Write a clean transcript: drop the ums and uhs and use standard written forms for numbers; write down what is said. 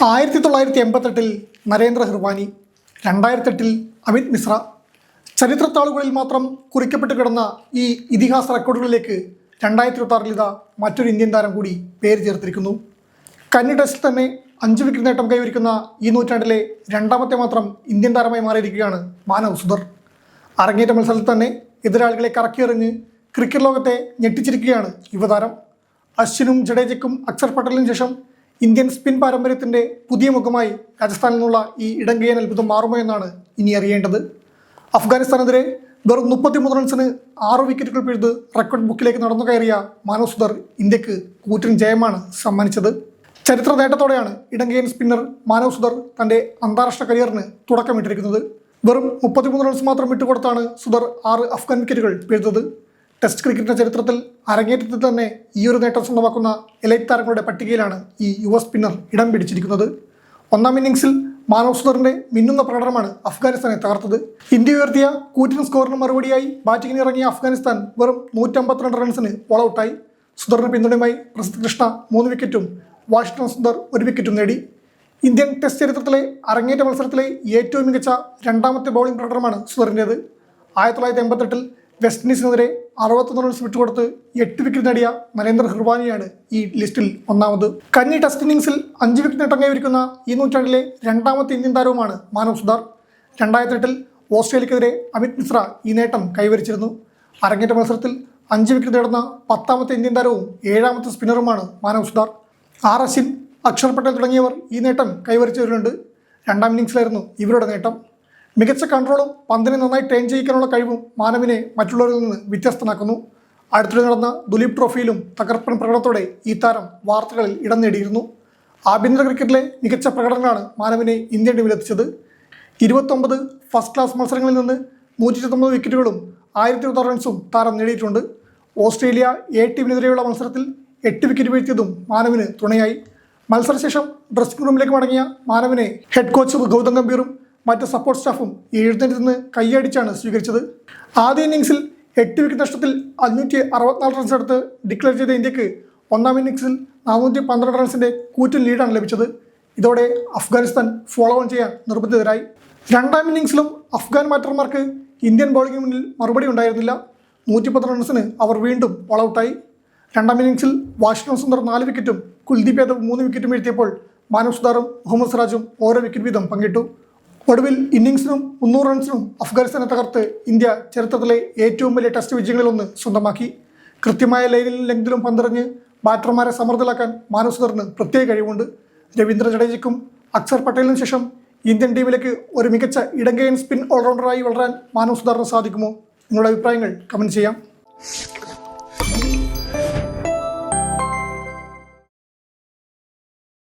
1988 നരേന്ദ്ര ഹിർവാനി, 2008 അമിത് മിശ്ര. ചരിത്രത്താളുകളിൽ മാത്രം കുറിക്കപ്പെട്ട് കിടന്ന ഈ ഇതിഹാസ റെക്കോർഡുകളിലേക്ക് 2026 ഇതാ മറ്റൊരു ഇന്ത്യൻ താരം കൂടി പേര് ചേർത്തിരിക്കുന്നു. കന്നി ടെസ്റ്റിൽ തന്നെ 5 വിക്കറ്റ് നേട്ടം കൈവരിക്കുന്ന ഈ നൂറ്റാണ്ടിലെ രണ്ടാമത്തെ മാത്രം ഇന്ത്യൻ താരമായി മാറിയിരിക്കുകയാണ് മാനവ് സുധർ. അരങ്ങേറ്റ മത്സരത്തിൽ തന്നെ എതിരാളികളെ കറക്കിയെറിഞ്ഞ് ക്രിക്കറ്റ് ലോകത്തെ ഞെട്ടിച്ചിരിക്കുകയാണ് യുവതാരം. അശ്വിനും ജഡേജയ്ക്കും അക്ഷർ പട്ടേലിനും ശേഷം ഇന്ത്യൻ സ്പിൻ പാരമ്പര്യത്തിൻ്റെ പുതിയ മുഖമായി രാജസ്ഥാനിൽ നിന്നുള്ള ഈ ഇടംകയ്യൻ അത്ഭുതം മാറുമോ എന്നാണ് ഇനി അറിയേണ്ടത്. അഫ്ഗാനിസ്ഥാനെതിരെ വെറും 33 റൺസിന് 6 വിക്കറ്റുകൾ പിഴുത് റെക്കോർഡ് ബുക്കിലേക്ക് നടന്നു കയറിയ മാനവ് സുധർ ഇന്ത്യക്ക് കൂറ്റൻ ജയമാണ് സമ്മാനിച്ചത്. ചരിത്ര നേട്ടത്തോടെയാണ് ഇടംകയ്യൻ സ്പിന്നർ മാനവ് സുധർ തൻ്റെ അന്താരാഷ്ട്ര കരിയറിന് തുടക്കമിട്ടിരിക്കുന്നത്. വെറും 33 റൺസ് മാത്രം വിട്ടുകൊടുത്താണ് സുധർ 6 അഫ്ഗാൻ വിക്കറ്റുകൾ പിഴുതത്. ടെസ്റ്റ് ക്രിക്കറ്റിന്റെ ചരിത്രത്തിൽ അരങ്ങേറ്റത്തിൽ തന്നെ ഈ ഒരു നേട്ടം സ്വന്തമാക്കുന്ന എലൈറ്റ് താരങ്ങളുടെ പട്ടികയിലാണ് ഈ യുവ സ്പിന്നർ ഇടം പിടിച്ചിരിക്കുന്നത്. ഒന്നാം ഇന്നിംഗ്സിൽ മാനവ് സുധറിന്റെ മിന്നുന്ന പ്രകടനമാണ് അഫ്ഗാനിസ്ഥാനെ തകർത്തത്. ഇന്ത്യ ഉയർത്തിയ കൂറ്റൻ സ്കോറിന് മറുപടിയായി ബാറ്റിംഗിന് ഇറങ്ങിയ അഫ്ഗാനിസ്ഥാൻ വെറും 152 റൺസിന് ഓൾ ഔട്ടായി. സുധറിന് പിന്തുണയുമായി പ്രസിദ്ധ് കൃഷ്ണ 3 വിക്കറ്റും വാഷിംഗ്ടൺ സുന്ദർ 1 വിക്കറ്റും നേടി. ഇന്ത്യൻ ടെസ്റ്റ് ചരിത്രത്തിലെ അരങ്ങേറ്റ മത്സരത്തിലെ ഏറ്റവും മികച്ച രണ്ടാമത്തെ ബൗളിംഗ് പ്രകടനമാണ് സുധറിൻ്റേത്. 1988 വെസ്റ്റ് ഇൻഡീസിനെതിരെ 61 റൺസ് വിട്ടുകൊടുത്ത് 8 വിക്കറ്റ് നേടിയ നരേന്ദ്ര ഹിർവാനിയാണ് ഈ ലിസ്റ്റിൽ ഒന്നാമത്. കന്നി ടെസ്റ്റ് ഇന്നിംഗ്സിൽ 5 വിക്കറ്റ് നേട്ടം കൈവരിക്കുന്ന ഈ നൂറ്റാണ്ടിലെ രണ്ടാമത്തെ ഇന്ത്യൻ താരവുമാണ് മാനവ് സുധർ. 2008 ഓസ്ട്രേലിയക്കെതിരെ അമിത് മിശ്ര ഈ നേട്ടം കൈവരിച്ചിരുന്നു. അരങ്ങേറ്റ മത്സരത്തിൽ 5 വിക്കറ്റ് നേടുന്ന 10ാമത്തെ ഇന്ത്യൻ താരവും 7ാമത്തെ സ്പിന്നറുമാണ് മാനവ് സുധർ. അശ്വിൻ, അക്ഷർ പട്ടേൽ തുടങ്ങിയവർ ഈ നേട്ടം കൈവരിച്ചവരുണ്ട്. 2ാം ഇന്നിംഗ്സിലായിരുന്നു ഇവരുടെ നേട്ടം. മികച്ച കൺട്രോളും പന്തിനെ നന്നായി ട്രെയിൻ ചെയ്യിക്കാനുള്ള കഴിവും മാനവിനെ മറ്റുള്ളവരിൽ നിന്ന് വ്യത്യസ്തനാക്കുന്നു. അടുത്തിടെ നടന്ന ദുലീപ് ട്രോഫിയിലും തകർപ്പൻ പ്രകടനത്തോടെ ഈ താരം വാർത്തകളിൽ ഇടം നേടിയിരുന്നു. ആഭ്യന്തര ക്രിക്കറ്റിലെ മികച്ച പ്രകടനങ്ങളാണ് മാനവിനെ ഇന്ത്യൻ ടീമിലെത്തിച്ചത്. 29 ഫസ്റ്റ് ക്ലാസ് മത്സരങ്ങളിൽ നിന്ന് 129 വിക്കറ്റുകളും 1026 റൺസും താരം നേടിയിട്ടുണ്ട്. ഓസ്ട്രേലിയ എ ടീമിനെതിരെയുള്ള മത്സരത്തിൽ 8 വിക്കറ്റ് വീഴ്ത്തിയതും മാനവിന് തുണയായി. മത്സരശേഷം ഡ്രസ്സിംഗ് റൂമിലേക്ക് മടങ്ങിയ മാനവിനെ ഹെഡ് കോച്ച് ഗൗതം ഗംഭീറും മറ്റ് സപ്പോർട്ട് സ്റ്റാഫും എഴുന്നേറ്റ് നിന്ന് കൈയടിച്ചാണ് സ്വീകരിച്ചത്. ആദ്യ ഇന്നിംഗ്സിൽ 8 വിക്കറ്റ് നഷ്ടത്തിൽ 564 റൺസ് എടുത്ത് ഡിക്ലെയർ ചെയ്ത ഇന്ത്യക്ക് 1ാം ഇന്നിംഗ്സിൽ 412 റൺസിൻ്റെ കൂറ്റൻ ലീഡാണ് ലഭിച്ചത്. ഇതോടെ അഫ്ഗാനിസ്ഥാൻ ഫോളോ ഓൺ ചെയ്യാൻ നിർബന്ധിതരായി. 2ാം ഇന്നിംഗ്സിലും അഫ്ഗാൻ ബാറ്റർമാർക്ക് ഇന്ത്യൻ ബൗളിംഗിന് മുന്നിൽ മറുപടി ഉണ്ടായിരുന്നില്ല. 110 റൺസിന് അവർ വീണ്ടും ഓൾ ഔട്ടായി. 2ാം ഇന്നിംഗ്സിൽ വാഷിംഗ്ടൺ സുന്ദർ 4 വിക്കറ്റും കുൽദീപ് യാദവ് 3 വിക്കറ്റും വീഴ്ത്തിയപ്പോൾ മാനവ് സുധറും മുഹമ്മദ് സിറാജും ഓരോ വിക്കറ്റ് വീതം പങ്കിട്ടു. ഒടുവിൽ ഇന്നിംഗ്സിനും 300 റൺസിനും അഫ്ഗാനിസ്ഥാനെ തകർത്ത് ഇന്ത്യ ചരിത്രത്തിലെ ഏറ്റവും വലിയ ടെസ്റ്റ് വിജയങ്ങളിലൊന്ന് സ്വന്തമാക്കി. കൃത്യമായ ലൈനിലും ലെങ്തിലും പന്തെറിഞ്ഞ് ബാറ്റർമാരെ സമ്മർദ്ദത്തിലാക്കാൻ മാനവ് സുധറിന് പ്രത്യേക കഴിവുണ്ട്. രവീന്ദ്ര ജഡേജയ്ക്കും അക്ഷർ പട്ടേലിനും ശേഷം ഇന്ത്യൻ ടീമിലേക്ക് ഒരു മികച്ച ഇടംകയ്യൻ സ്പിൻ ഓൾറൗണ്ടറായി വളരാൻ മാനവ് സുധറിന് സാധിക്കുമോ? നിങ്ങളുടെ അഭിപ്രായങ്ങൾ കമൻറ്റ് ചെയ്യാം.